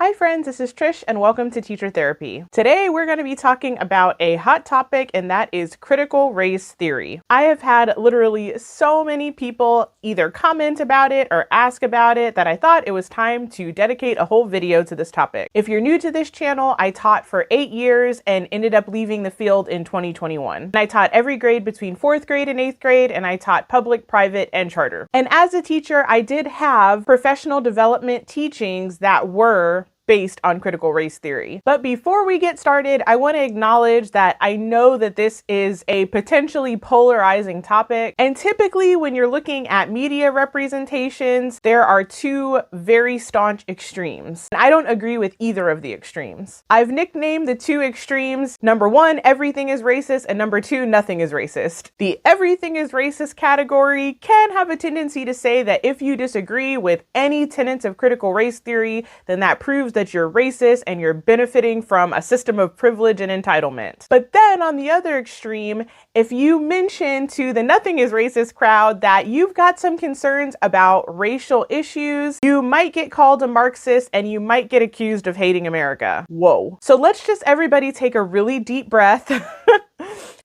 Hi friends, this is Trish and welcome to Teacher Therapy. Today we're going to be talking about a hot topic, and that is critical race theory. I have had literally so many people either comment about it or ask about it that I thought it was time to dedicate a whole video to this topic. If you're new to this channel, I taught for 8 years and ended up leaving the field in 2021. And I taught every grade between 4th grade and 8th grade, and I taught public, private, and charter. And as a teacher, I did have professional development teachings that were based on critical race theory. But before we get started, I want to acknowledge that I know that this is a potentially polarizing topic. And typically when you're looking at media representations, there are two very staunch extremes. And I don't agree with either of the extremes. I've nicknamed the two extremes, number one, everything is racist, and number two, nothing is racist. The everything is racist category can have a tendency to say that if you disagree with any tenets of critical race theory, then that proves that you're racist and you're benefiting from a system of privilege and entitlement. But then on the other extreme, if you mention to the nothing is racist crowd that you've got some concerns about racial issues, you might get called a Marxist and you might get accused of hating America. Whoa. So let's just everybody take a really deep breath.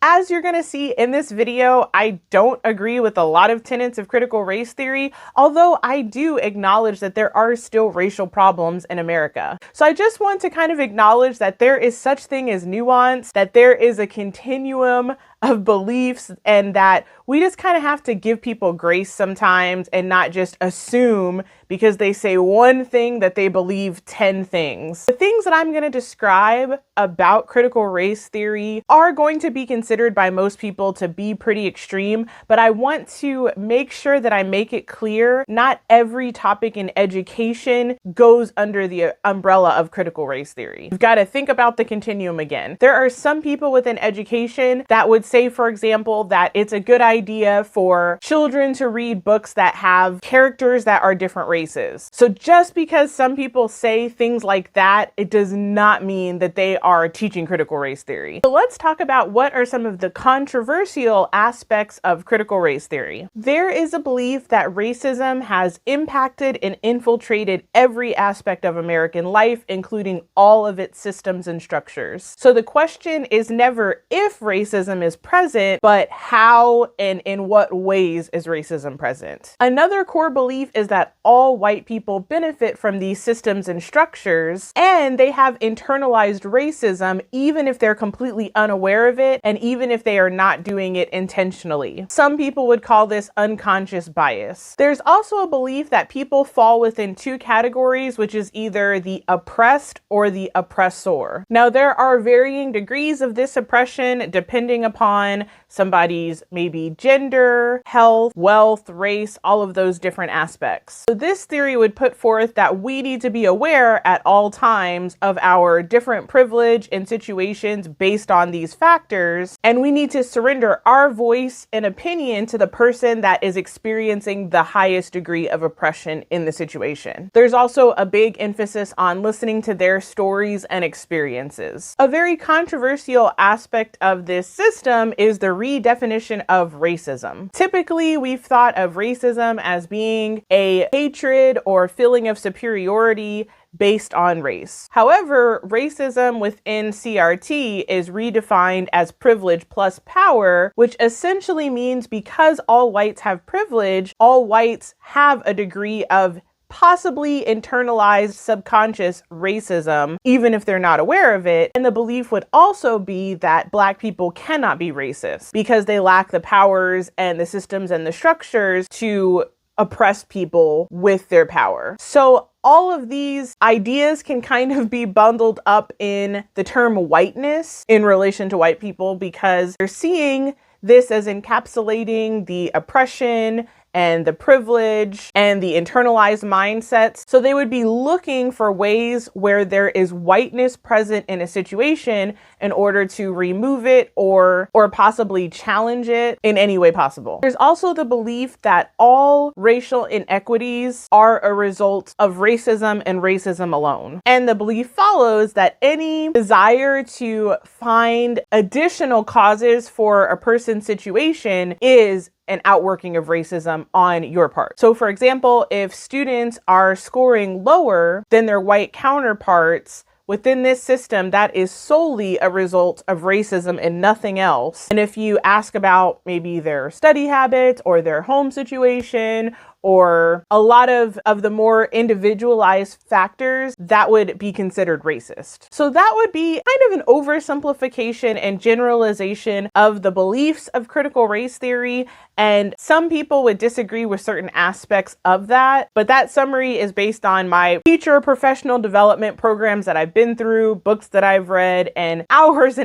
As you're going to see in this video, I don't agree with a lot of tenets of critical race theory, although I do acknowledge that there are still racial problems in America. So I just want to kind of acknowledge that there is such thing as nuance, that there is a continuum of beliefs, and that we just kind of have to give people grace sometimes and not just assume because they say one thing that they believe 10 things. The things that I'm going to describe about critical race theory are going to be considered by most people to be pretty extreme, but I want to make sure that I make it clear not every topic in education goes under the umbrella of critical race theory. You've got to think about the continuum again. There are some people within education that would say, for example, that it's a good idea for children to read books that have characters that are different races. So just because some people say things like that, it does not mean that they are teaching critical race theory. So let's talk about what are some of the controversial aspects of critical race theory. There is a belief that racism has impacted and infiltrated every aspect of American life, including all of its systems and structures. So the question is never if racism is present, but how and in what ways is racism present. Another core belief is that all white people benefit from these systems and structures, and they have internalized racism even if they're completely unaware of it, and even if they are not doing it intentionally. Some people would call this unconscious bias. There's also a belief that people fall within two categories, which is either the oppressed or the oppressor. Now, there are varying degrees of this oppression depending upon somebody's maybe gender, health, wealth, race, all of those different aspects. So this theory would put forth that we need to be aware at all times of our different privilege and situations based on these factors, and we need to surrender our voice and opinion to the person that is experiencing the highest degree of oppression in the situation. There's also a big emphasis on listening to their stories and experiences. A very controversial aspect of this system is the redefinition of racism. Typically, we've thought of racism as being a hatred or feeling of superiority based on race. However, racism within CRT is redefined as privilege plus power, which essentially means because all whites have privilege, all whites have a degree of possibly internalized subconscious racism, even if they're not aware of it. And the belief would also be that Black people cannot be racist because they lack the powers and the systems and the structures to oppress people with their power. So all of these ideas can kind of be bundled up in the term whiteness in relation to white people, because they're seeing this as encapsulating the oppression and the privilege and the internalized mindsets. So they would be looking for ways where there is whiteness present in a situation in order to remove it or possibly challenge it in any way possible. There's also the belief that all racial inequities are a result of racism and racism alone. And the belief follows that any desire to find additional causes for a person's situation is an outworking of racism on your part. So for example, if students are scoring lower than their white counterparts, within this system, that is solely a result of racism and nothing else. And if you ask about maybe their study habits or their home situation or a lot of the more individualized factors, that would be considered racist. So that would be kind of an oversimplification and generalization of the beliefs of critical race theory. And some people would disagree with certain aspects of that, but that summary is based on my teacher professional development programs that I've been through, books that I've read, and hours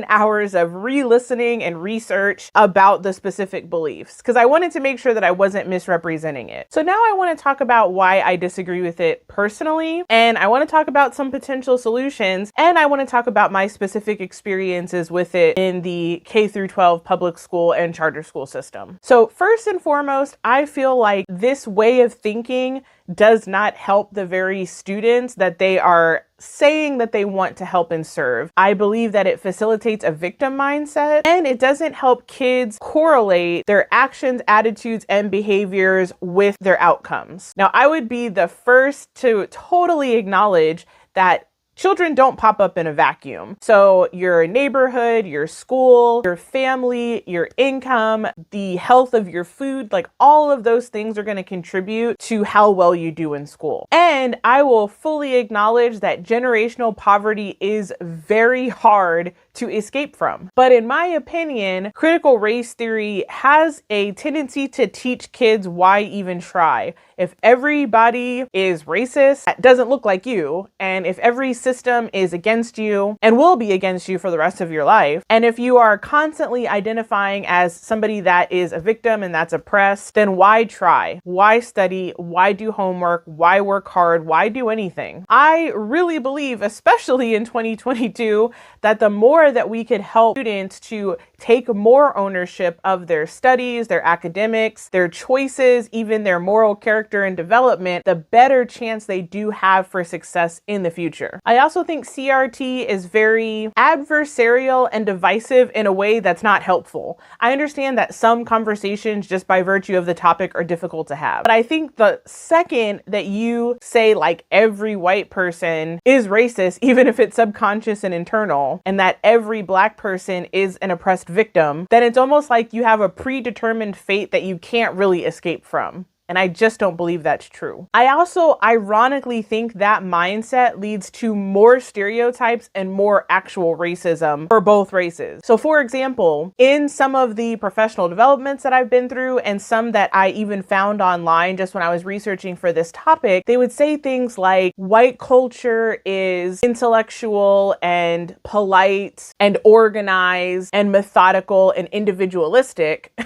of re-listening and research about the specific beliefs, because I wanted to make sure that I wasn't misrepresenting it. So now I want to talk about why I disagree with it personally, and I want to talk about some potential solutions, and I want to talk about my specific experiences with it in the K through 12 public school and charter school system. So first and foremost, I feel like this way of thinking does not help the very students that they are saying that they want to help and serve. I believe that it facilitates a victim mindset, and it doesn't help kids correlate their actions, attitudes, and behaviors with their outcomes. Now, I would be the first to totally acknowledge that children don't pop up in a vacuum. So your neighborhood, your school, your family, your income, the health of your food, like all of those things are going to contribute to how well you do in school. And I will fully acknowledge that generational poverty is very hard to escape from. But in my opinion, critical race theory has a tendency to teach kids why even try. If everybody is racist, that doesn't look like you, and if every system is against you and will be against you for the rest of your life, and if you are constantly identifying as somebody that is a victim and that's oppressed, then why try? Why study? Why do homework? Why work hard? Why do anything? I really believe, especially in 2022, that the more that we could help students to take more ownership of their studies, their academics, their choices, even their moral character and development, the better chance they do have for success in the future. I also think CRT is very adversarial and divisive in a way that's not helpful. I understand that some conversations, just by virtue of the topic, are difficult to have. But I think the second that you say like every white person is racist, even if it's subconscious and internal, and that every Black person is an oppressed victim, then it's almost like you have a predetermined fate that you can't really escape from. And I just don't believe that's true. I also ironically think that mindset leads to more stereotypes and more actual racism for both races. So for example, in some of the professional developments that I've been through and some that I even found online just when I was researching for this topic, they would say things like white culture is intellectual and polite and organized and methodical and individualistic.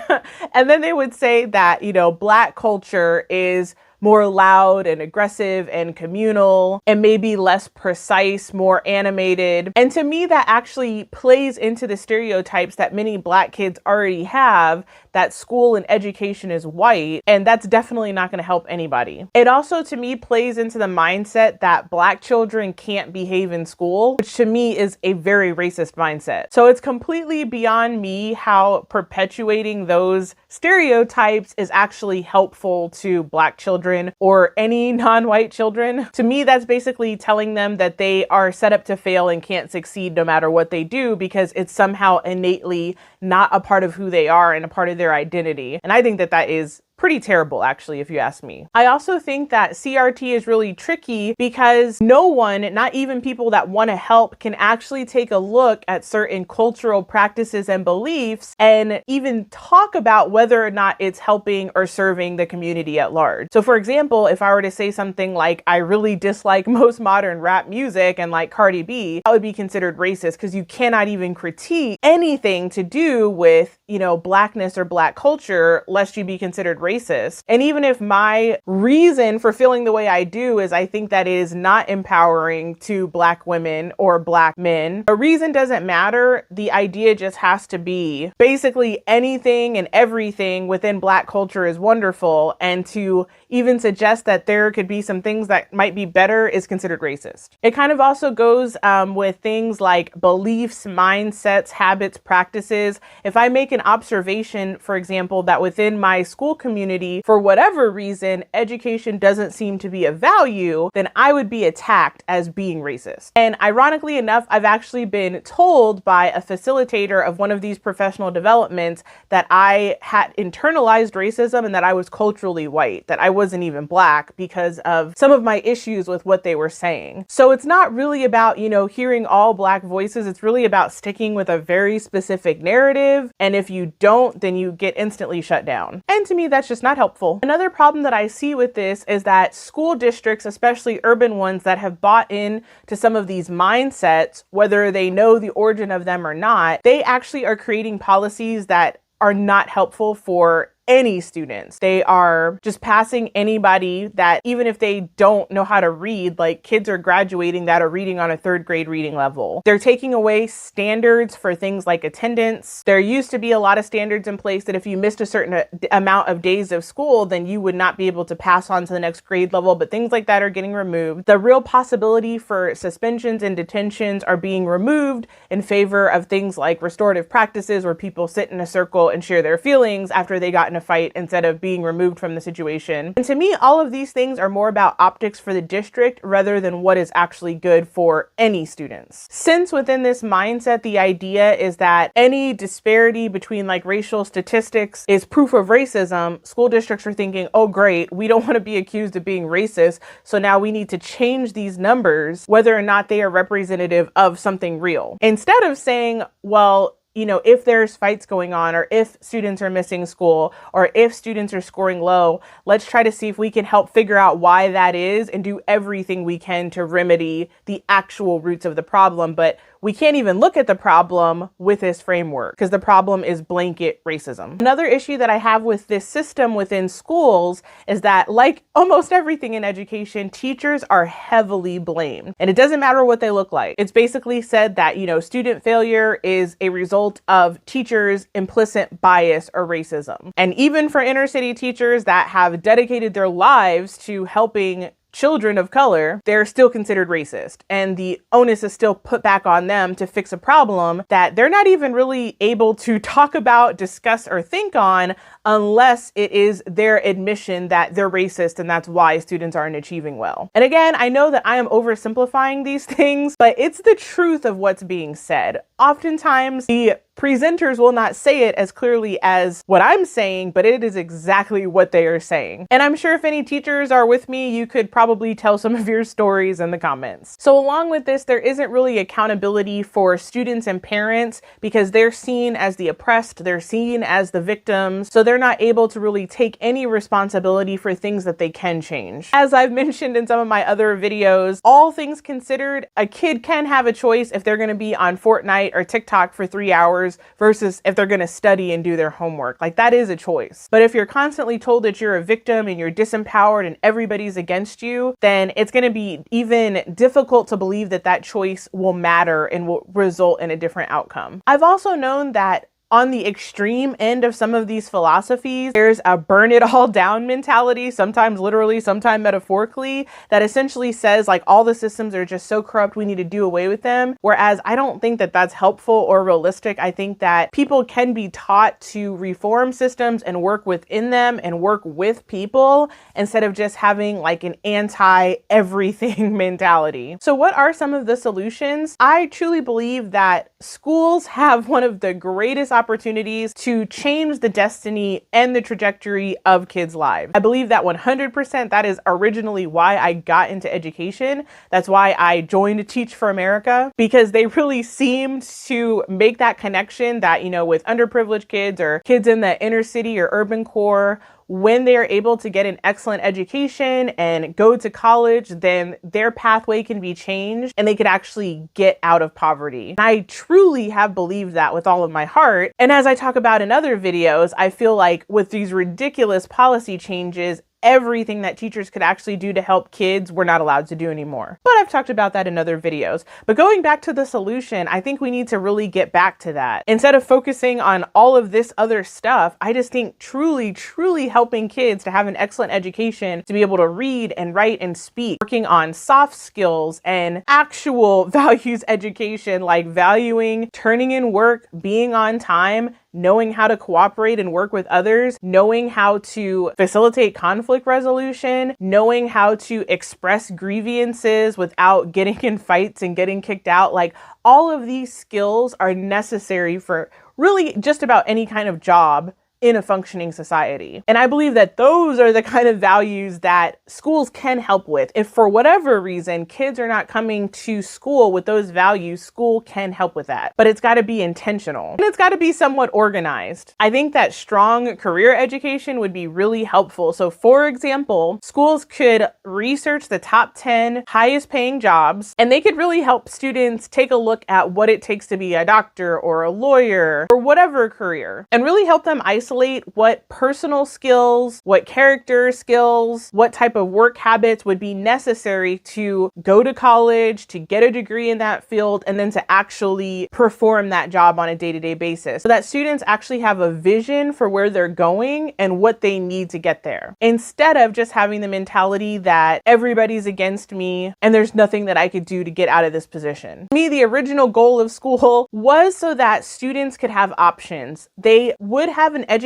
And then they would say that, Black culture is more loud and aggressive and communal and maybe less precise, more animated. And to me, that actually plays into the stereotypes that many Black kids already have, that school and education is white, and that's definitely not going to help anybody. It also, to me, plays into the mindset that Black children can't behave in school, which to me is a very racist mindset. So it's completely beyond me how perpetuating those stereotypes is actually helpful to Black children or any non-white children. To me, that's basically telling them that they are set up to fail and can't succeed no matter what they do, because it's somehow innately not a part of who they are and a part of their identity. And I think that that is pretty terrible, actually, if you ask me. I also think that CRT is really tricky because no one, not even people that want to help, can actually take a look at certain cultural practices and beliefs and even talk about whether or not it's helping or serving the community at large. So for example, if I were to say something like, I really dislike most modern rap music and like Cardi B, that would be considered racist because you cannot even critique anything to do with, Blackness or Black culture lest you be considered racist racist. And even if my reason for feeling the way I do is I think that it is not empowering to Black women or Black men, a reason doesn't matter. The idea just has to be basically anything and everything within Black culture is wonderful, and to even suggest that there could be some things that might be better is considered racist. It kind of also goes with things like beliefs, mindsets, habits, practices. If I make an observation, for example, that within my school community, for whatever reason, education doesn't seem to be of value, then I would be attacked as being racist. And ironically enough, I've actually been told by a facilitator of one of these professional developments that I had internalized racism and that I was culturally white, that I wasn't even Black because of some of my issues with what they were saying. So it's not really about, hearing all Black voices. It's really about sticking with a very specific narrative. And if you don't, then you get instantly shut down. And to me, that's just not helpful. Another problem that I see with this is that school districts, especially urban ones that have bought in to some of these mindsets, whether they know the origin of them or not, they actually are creating policies that are not helpful for any students. They are just passing anybody that, even if they don't know how to read, like kids are graduating that are reading on a 3rd grade reading level. They're taking away standards for things like attendance. There used to be a lot of standards in place that if you missed a certain amount of days of school, then you would not be able to pass on to the next grade level, but things like that are getting removed. The real possibility for suspensions and detentions are being removed in favor of things like restorative practices, where people sit in a circle and share their feelings after they got in a fight, instead of being removed from the situation. And to me, all of these things are more about optics for the district rather than what is actually good for any students. Since within this mindset, the idea is that any disparity between like racial statistics is proof of racism, school districts are thinking, oh great, we don't want to be accused of being racist, so now we need to change these numbers whether or not they are representative of something real. Instead of saying, well, if there's fights going on, or if students are missing school, or if students are scoring low, let's try to see if we can help figure out why that is and do everything we can to remedy the actual roots of the problem. But we can't even look at the problem with this framework because the problem is blanket racism. Another issue that I have with this system within schools is that, like almost everything in education, teachers are heavily blamed, and it doesn't matter what they look like. It's basically said that, student failure is a result of teachers' implicit bias or racism. And even for inner city teachers that have dedicated their lives to helping children of color, they're still considered racist. And the onus is still put back on them to fix a problem that they're not even really able to talk about, discuss, or think on unless it is their admission that they're racist and that's why students aren't achieving well. And again, I know that I am oversimplifying these things, but it's the truth of what's being said. Oftentimes, the presenters will not say it as clearly as what I'm saying, but it is exactly what they are saying. And I'm sure if any teachers are with me, you could probably tell some of your stories in the comments. So along with this, there isn't really accountability for students and parents because they're seen as the oppressed, they're seen as the victims, so they're not able to really take any responsibility for things that they can change. As I've mentioned in some of my other videos, all things considered, a kid can have a choice if they're going to be on Fortnite or TikTok for 3 hours versus if they're going to study and do their homework. Like, that is a choice. But if you're constantly told that you're a victim and you're disempowered and everybody's against you, then it's going to be even difficult to believe that that choice will matter and will result in a different outcome. I've also known that on the extreme end of some of these philosophies, there's a burn it all down mentality, sometimes literally, sometimes metaphorically, that essentially says like all the systems are just so corrupt, we need to do away with them. Whereas I don't think that that's helpful or realistic. I think that people can be taught to reform systems and work within them and work with people instead of just having like an anti-everything mentality. So what are some of the solutions? I truly believe that schools have one of the greatest opportunities to change the destiny and the trajectory of kids' lives. I believe that 100%. That is originally why I got into education. That's why I joined Teach for America, because they really seemed to make that connection that, with underprivileged kids or kids in the inner city or urban core, when they are able to get an excellent education and go to college, then their pathway can be changed and they could actually get out of poverty. And I truly have believed that with all of my heart. And as I talk about in other videos, I feel like with these ridiculous policy changes, everything that teachers could actually do to help kids, we're not allowed to do anymore. But I've talked about that in other videos. But going back to the solution, I think we need to really get back to that. Instead of focusing on all of this other stuff, I just think truly helping kids to have an excellent education, to be able to read and write and speak, working on soft skills and actual values education, like valuing turning in work, being on time, knowing how to cooperate and work with others, knowing how to facilitate conflict resolution, knowing how to express grievances without getting in fights and getting kicked out. Like, all of these skills are necessary for really just about any kind of job in a functioning society. And I believe that those are the kind of values that schools can help with. If for whatever reason kids are not coming to school with those values, school can help with that. But it's got to be intentional and it's got to be somewhat organized. I think that strong career education would be really helpful. So for example, schools could research the top 10 highest paying jobs, and they could really help students take a look at what it takes to be a doctor or a lawyer or whatever career, and really help them isolate what personal skills, what character skills, what type of work habits would be necessary to go to college, to get a degree in that field, and then to actually perform that job on a day-to-day basis, so that students actually have a vision for where they're going and what they need to get there, instead of just having the mentality that everybody's against me and there's nothing that I could do to get out of this position. For me, the original goal of school was so that students could have options. They would have an education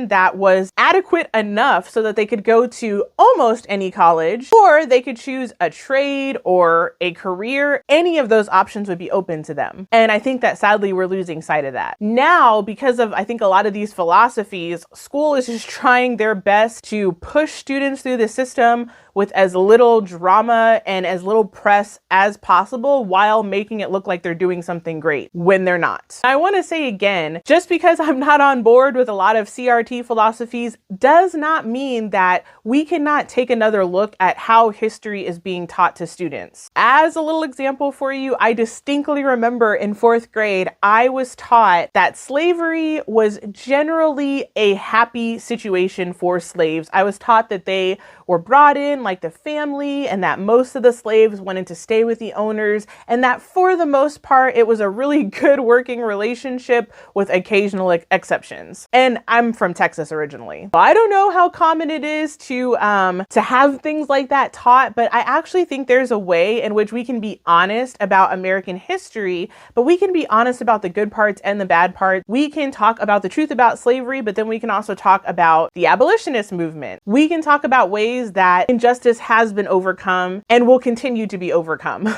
that was adequate enough so that they could go to almost any college, or they could choose a trade or a career. Any of those options would be open to them. And I think that sadly we're losing sight of that. Now, because of, I think, a lot of these philosophies, school is just trying their best to push students through the system with as little drama and as little press as possible, while making it look like they're doing something great when they're not. I want to say again, just because I'm not on board with a lot of CRT philosophies does not mean that we cannot take another look at how history is being taught to students. As a little example for you, I distinctly remember in 4th grade, I was taught that slavery was generally a happy situation for slaves. I was taught that they were brought in like the family, and that most of the slaves wanted to stay with the owners, and that for the most part it was a really good working relationship with occasional exceptions. And I'm from Texas originally. I don't know how common it is to have things like that taught, but I actually think there's a way in which we can be honest about American history, but we can be honest about the good parts and the bad parts. We can talk about the truth about slavery, but then we can also talk about the abolitionist movement. We can talk about ways that injustice has been overcome and will continue to be overcome.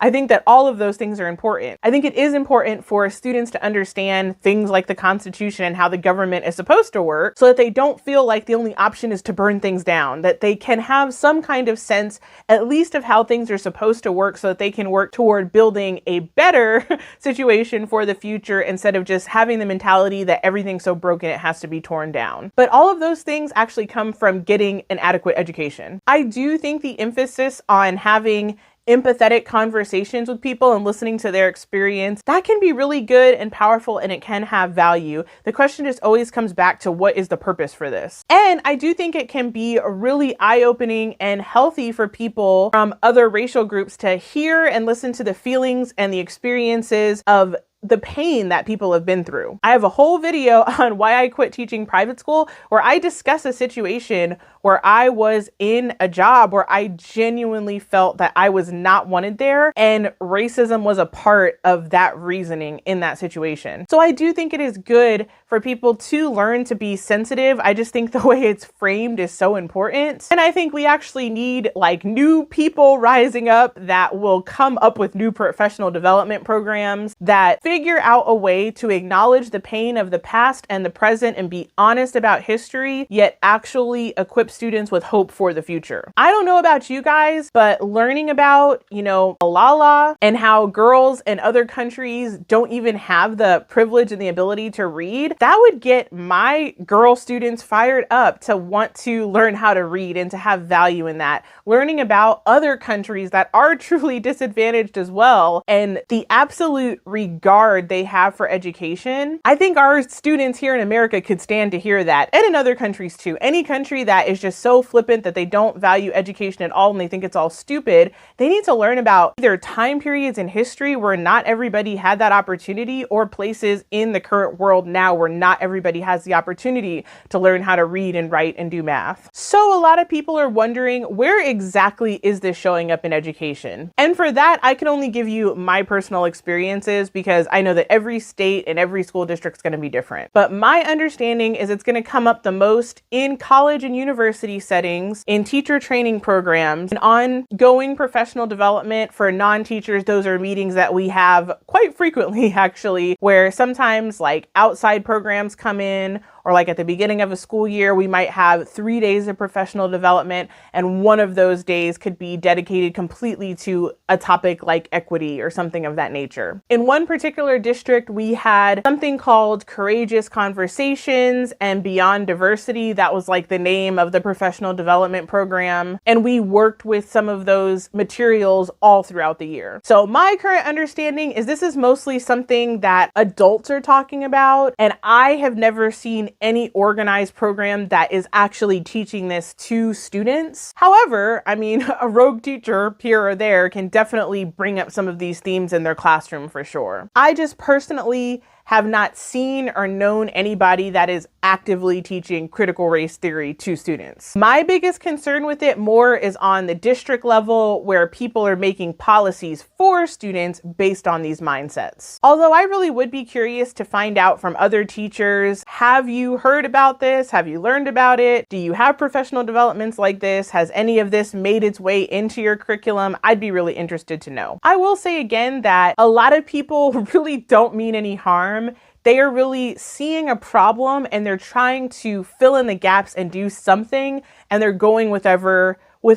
I think that all of those things are important. I think it is important for students to understand things like the Constitution and how the government is supposed to work, so that they don't feel like the only option is to burn things down, that they can have some kind of sense, at least, of how things are supposed to work, so that they can work toward building a better situation for the future, instead of just having the mentality that everything's so broken it has to be torn down. But all of those things actually come from getting an adequate education. I do think the emphasis on having empathetic conversations with people and listening to their experience, that can be really good and powerful, and it can have value. The question just always comes back to, what is the purpose for this? And I do think it can be really eye-opening and healthy for people from other racial groups to hear and listen to the feelings and the experiences of the pain that people have been through. I have a whole video on why I quit teaching private school, where I discuss a situation where I was in a job where I genuinely felt that I was not wanted there, and racism was a part of that reasoning in that situation. So I do think it is good for people to learn to be sensitive. I just think the way it's framed is so important. And I think we actually need like new people rising up that will come up with new professional development programs that figure out a way to acknowledge the pain of the past and the present and be honest about history, yet actually equip students with hope for the future. I don't know about you guys, but learning about, Malala and how girls in other countries don't even have the privilege and the ability to read, that would get my girl students fired up up to want to learn how to read and to have value in that. Learning about other countries that are truly disadvantaged as well, and the absolute regard they have for education. I think our students here in America could stand to hear that, and in other countries too. Any country that is just so flippant that they don't value education at all and they think it's all stupid, they need to learn about either time periods in history where not everybody had that opportunity, or places in the current world now where not everybody has the opportunity to learn how to read and write and do math. So a lot of people are wondering, where exactly is this showing up in education? And for that, I can only give you my personal experiences, because I know that every state and every school district is going to be different. But my understanding is it's going to come up the most in college and university settings, in teacher training programs, and ongoing professional development for non-teachers. Those are meetings that we have quite frequently, actually, where sometimes like outside programs come in, or like at the beginning of a school year, we might have 3 days of professional development, and one of those days could be dedicated completely to a topic like equity or something of that nature. In one particular district, we had something called Courageous Conversations and Beyond Diversity. That was like the name of the professional development program. And we worked with some of those materials all throughout the year. So my current understanding is this is mostly something that adults are talking about, and I have never seen any organized program that is actually teaching this to students. However, I mean, a rogue teacher here or there can definitely bring up some of these themes in their classroom for sure. I just personally have not seen or known anybody that is actively teaching critical race theory to students. My biggest concern with it more is on the district level, where people are making policies for students based on these mindsets. Although I really would be curious to find out from other teachers, have you heard about this? Have you learned about it? Do you have professional developments like this? Has any of this made its way into your curriculum? I'd be really interested to know. I will say again that a lot of people really don't mean any harm. They are really seeing a problem and they're trying to fill in the gaps and do something, and they're going with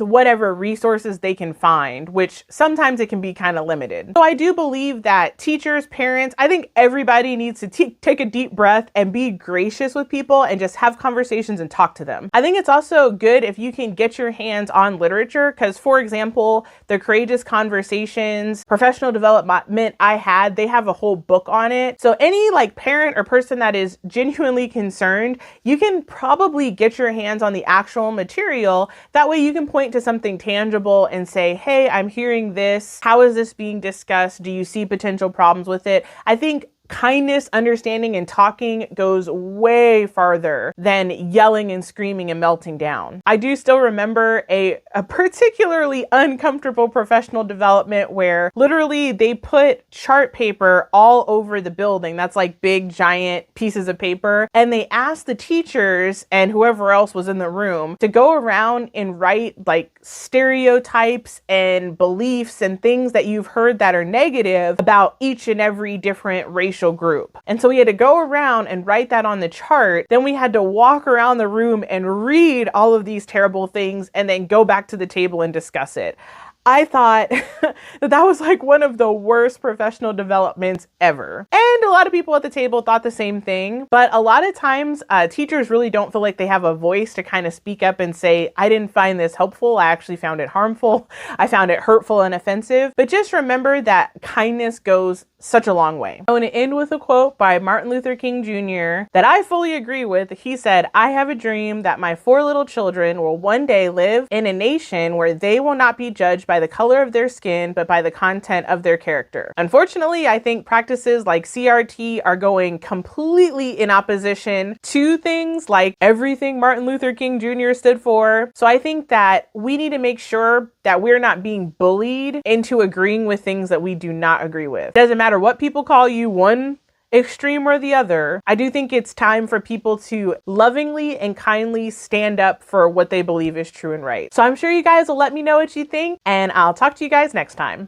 whatever resources they can find, which sometimes it can be kind of limited. So I do believe that teachers, parents, I think everybody needs to take a deep breath and be gracious with people and just have conversations and talk to them. I think it's also good if you can get your hands on literature, because for example, the Courageous Conversations professional development I had, they have a whole book on it. So any like parent or person that is genuinely concerned, you can probably get your hands on the actual material. That way you can point to something tangible and say, hey, I'm hearing this. How is this being discussed? Do you see potential problems with it? I think kindness, understanding, and talking goes way farther than yelling and screaming and melting down. I do still remember a particularly uncomfortable professional development where literally they put chart paper all over the building. That's like big, giant pieces of paper. And they asked the teachers and whoever else was in the room to go around and write like stereotypes and beliefs and things that you've heard that are negative about each and every different racial group. And so we had to go around and write that on the chart. Then we had to walk around the room and read all of these terrible things and then go back to the table and discuss it. I thought that was like one of the worst professional developments ever. And a lot of people at the table thought the same thing. But a lot of times teachers really don't feel like they have a voice to kind of speak up and say, I didn't find this helpful. I actually found it harmful. I found it hurtful and offensive. But just remember that kindness goes such a long way. I want to end with a quote by Martin Luther King Jr. that I fully agree with. He said, I have a dream that my 4 little children will one day live in a nation where they will not be judged by the color of their skin, but by the content of their character. Unfortunately, I think practices like CRT are going completely in opposition to things like everything Martin Luther King Jr. stood for. So I think that we need to make sure that we're not being bullied into agreeing with things that we do not agree with. Doesn't matter what people call you, one extreme or the other. I do think it's time for people to lovingly and kindly stand up for what they believe is true and right. So I'm sure you guys will let me know what you think, and I'll talk to you guys next time.